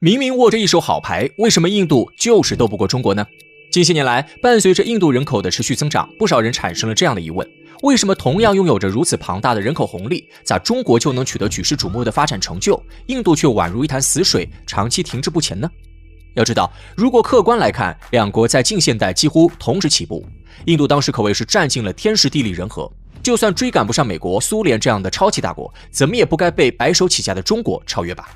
明明握着一手好牌，为什么印度就是斗不过中国呢？近些年来，伴随着印度人口的持续增长，不少人产生了这样的疑问：为什么同样拥有着如此庞大的人口红利，在中国就能取得举世瞩目的发展成就，印度却宛如一潭死水，长期停滞不前呢？要知道，如果客观来看，两国在近现代几乎同时起步，印度当时可谓是占尽了天时地利人和，就算追赶不上美国、苏联这样的超级大国，怎么也不该被白手起家的中国超越吧？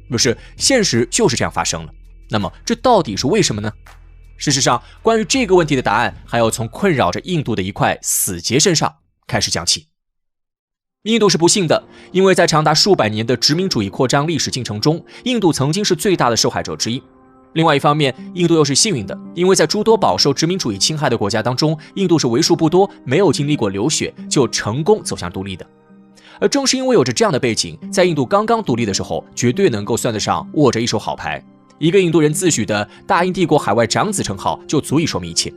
不是，现实就是这样发生了。那么这到底是为什么呢？事实上，关于这个问题的答案，还要从困扰着印度的一块死结身上开始讲起。印度是不幸的，因为在长达数百年的殖民主义扩张历史进程中，印度曾经是最大的受害者之一。另外一方面，印度又是幸运的，因为在诸多饱受殖民主义侵害的国家当中，印度是为数不多没有经历过流血就成功走向独立的。而正是因为有着这样的背景，在印度刚刚独立的时候，绝对能够算得上握着一手好牌。一个印度人自诩的大英帝国海外长子称号，就足以说明一切。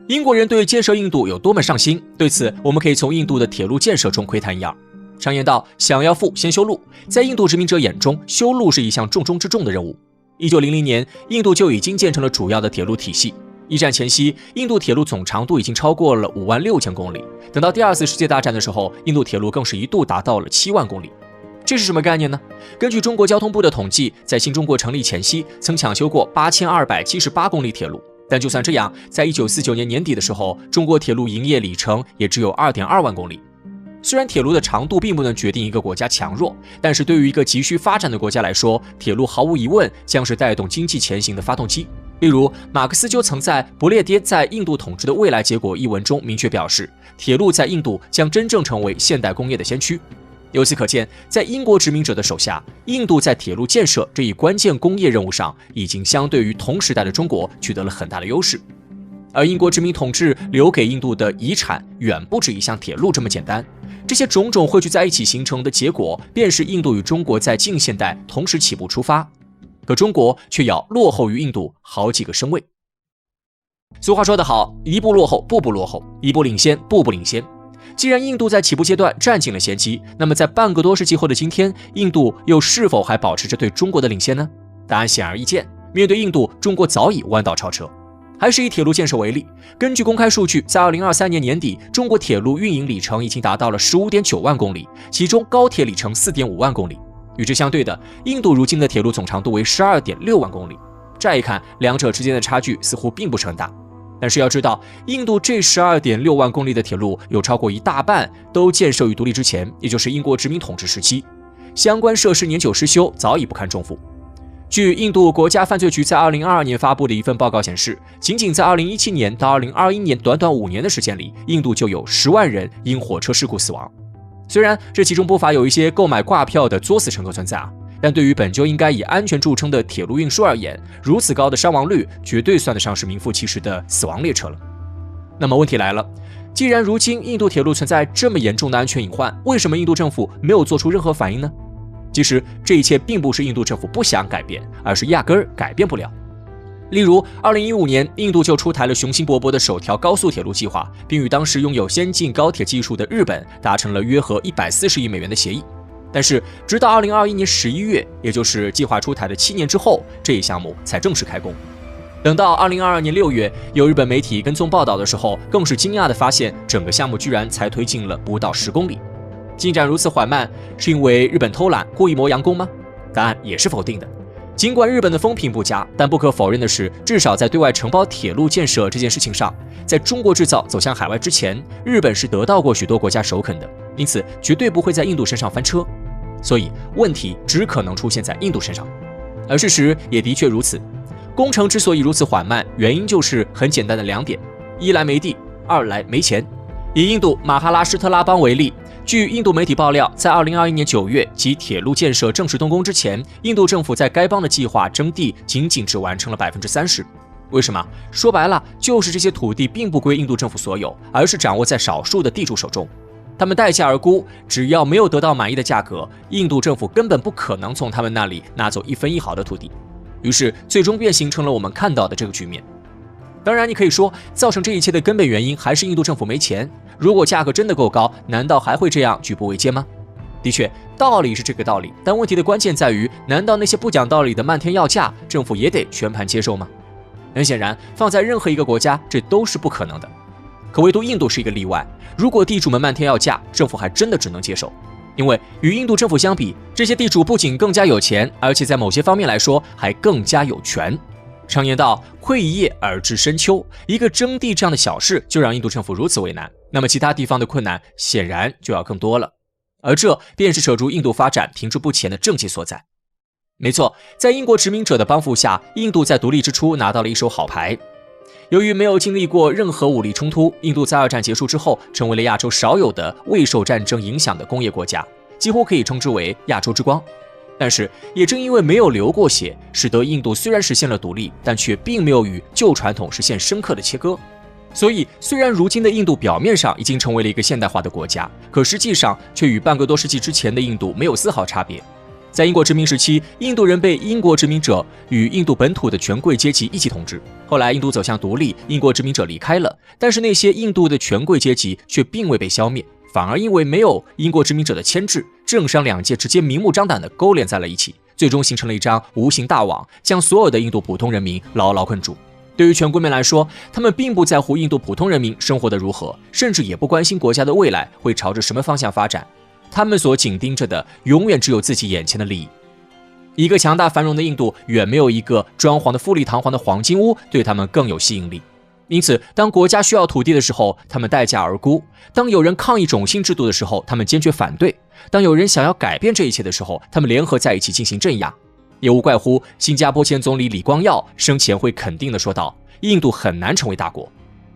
英国人对建设印度有多么上心，对此我们可以从印度的铁路建设中窥探一二。常言道，想要富，先修路。在印度殖民者眼中，修路是一项重中之重的任务。1900年，印度就已经建成了主要的铁路体系。一战前夕，印度铁路总长度已经超过了56000公里。等到第二次世界大战的时候，印度铁路更是一度达到了7万公里。这是什么概念呢？根据中国交通部的统计，在新中国成立前夕，曾抢修过8278公里铁路。但就算这样，在1949年年底的时候，中国铁路营业里程也只有2.2万公里。虽然铁路的长度并不能决定一个国家强弱，但是对于一个急需发展的国家来说，铁路毫无疑问将是带动经济前行的发动机。例如，马克思就曾在不列颠在印度统治的未来结果一文中明确表示，铁路在印度将真正成为现代工业的先驱。由此可见，在英国殖民者的手下，印度在铁路建设这一关键工业任务上，已经相对于同时代的中国取得了很大的优势。而英国殖民统治留给印度的遗产远不止一项铁路这么简单，这些种种汇聚在一起形成的结果，便是印度与中国在近现代同时起步出发。可中国却要落后于印度好几个身位。俗话说得好，一步落后，步步落后；一步领先，步步领先。既然印度在起步阶段占尽了先机，那么在半个多世纪后的今天，印度又是否还保持着对中国的领先呢？答案显而易见，面对印度，中国早已弯道超车。还是以铁路建设为例，根据公开数据，在2023年年底，中国铁路运营里程已经达到了15.9万公里，其中高铁里程4.5万公里。与之相对的，印度如今的铁路总长度为12.6万公里。乍一看，两者之间的差距似乎并不是很大。但是要知道，印度这12.6万公里的铁路有超过一大半都建设于独立之前，也就是英国殖民统治时期，相关设施年久失修，早已不堪重负。据印度国家犯罪局在2022年发布的一份报告显示，仅仅在2017年到2021年短短5年的时间里，印度就有10万人因火车事故死亡。虽然这其中不乏有一些购买挂票的作死乘客存在但对于本就应该以安全著称的铁路运输而言，如此高的伤亡率绝对算得上是名副其实的死亡列车了。那么问题来了，既然如今印度铁路存在这么严重的安全隐患，为什么印度政府没有做出任何反应呢？其实这一切并不是印度政府不想改变，而是压根儿改变不了。例如2015年，印度就出台了雄心勃勃的首条高速铁路计划，并与当时拥有先进高铁技术的日本达成了约合140亿美元的协议。但是直到2021年11月，也就是计划出台的7年之后，这一项目才正式开工。等到2022年6月，有日本媒体跟踪报道的时候，更是惊讶地发现，整个项目居然才推进了不到10公里。进展如此缓慢，是因为日本偷懒故意磨洋工吗？答案也是否定的。尽管日本的风评不佳，但不可否认的是，至少在对外承包铁路建设这件事情上，在中国制造走向海外之前，日本是得到过许多国家首肯的，因此绝对不会在印度身上翻车。所以问题只可能出现在印度身上，而事实也的确如此。工程之所以如此缓慢，原因就是很简单的2点：一来没地，二来没钱。以印度马哈拉施特拉邦为例，据印度媒体爆料，在2021年9月即铁路建设正式动工之前，印度政府在该邦的计划征地仅只完成了30%。为什么？说白了，就是这些土地并不归印度政府所有，而是掌握在少数的地主手中。他们待价而沽，只要没有得到满意的价格，印度政府根本不可能从他们那里拿走1分1毫的土地。于是最终便形成了我们看到的这个局面。当然，你可以说，造成这一切的根本原因还是印度政府没钱。如果价格真的够高，难道还会这样举步维艰吗？的确，道理是这个道理，但问题的关键在于，难道那些不讲道理的漫天要价，政府也得全盘接受吗？很显然，放在任何一个国家，这都是不可能的。可唯独印度是一个例外，如果地主们漫天要价，政府还真的只能接受。因为与印度政府相比，这些地主不仅更加有钱，而且在某些方面来说还更加有权。常言道，窥一夜而知深秋，一个征地这样的小事就让印度政府如此为难，那么其他地方的困难显然就要更多了。而这便是扯住印度发展停滞不前的症结所在。没错，在英国殖民者的帮扶下，印度在独立之初拿到了一手好牌。由于没有经历过任何武力冲突，印度在二战结束之后成为了亚洲少有的未受战争影响的工业国家，几乎可以称之为亚洲之光。但是也正因为没有流过血，使得印度虽然实现了独立，但却并没有与旧传统实现深刻的切割。所以，虽然如今的印度表面上已经成为了一个现代化的国家，可实际上却与半个多世纪之前的印度没有丝毫差别。在英国殖民时期，印度人被英国殖民者与印度本土的权贵阶级一起统治。后来，印度走向独立，英国殖民者离开了，但是那些印度的权贵阶级却并未被消灭，反而因为没有英国殖民者的牵制，政商两界直接明目张胆地勾连在了一起，最终形成了一张无形大网，将所有的印度普通人民牢牢困住。对于权贵们来说，他们并不在乎印度普通人民生活得如何，甚至也不关心国家的未来会朝着什么方向发展。他们所紧盯着的，永远只有自己眼前的利益。一个强大繁荣的印度，远没有一个装潢的富丽堂皇的黄金屋对他们更有吸引力。因此，当国家需要土地的时候，他们待价而沽；当有人抗议种姓制度的时候，他们坚决反对；当有人想要改变这一切的时候，他们联合在一起进行镇压。也无怪乎新加坡前总理李光耀生前会肯定地说道：印度很难成为大国，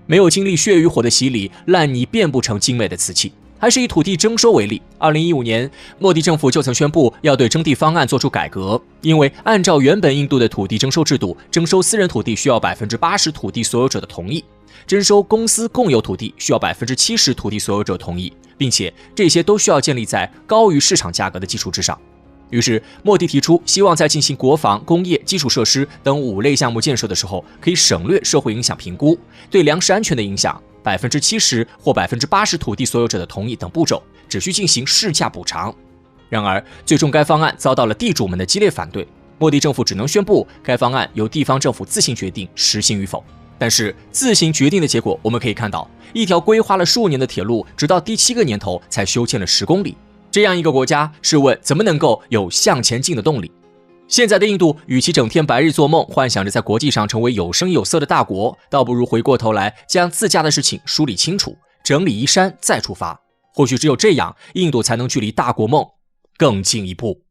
没有经历血与火的洗礼，烂泥变不成精美的瓷器。还是以土地征收为例，2015年，莫迪政府就曾宣布要对征地方案做出改革，因为按照原本印度的土地征收制度，征收私人土地需要80%土地所有者的同意，征收公司共有土地需要70%土地所有者同意，并且这些都需要建立在高于市场价格的基础之上。于是，莫迪提出希望在进行国防、工业、基础设施等5类项目建设的时候，可以省略社会影响评估、对粮食安全的影响、70%或80%土地所有者的同意等步骤，只需进行市价补偿。然而，最终该方案遭到了地主们的激烈反对，莫迪政府只能宣布该方案由地方政府自行决定实行与否。但是，自行决定的结果，我们可以看到，一条规划了数年的铁路，直到第7个年头才修建了10公里。这样一个国家，试问怎么能够有向前进的动力？现在的印度，与其整天白日做梦，幻想着在国际上成为有声有色的大国，倒不如回过头来将自家的事情梳理清楚，整理衣衫再出发。或许只有这样，印度才能距离大国梦更进一步。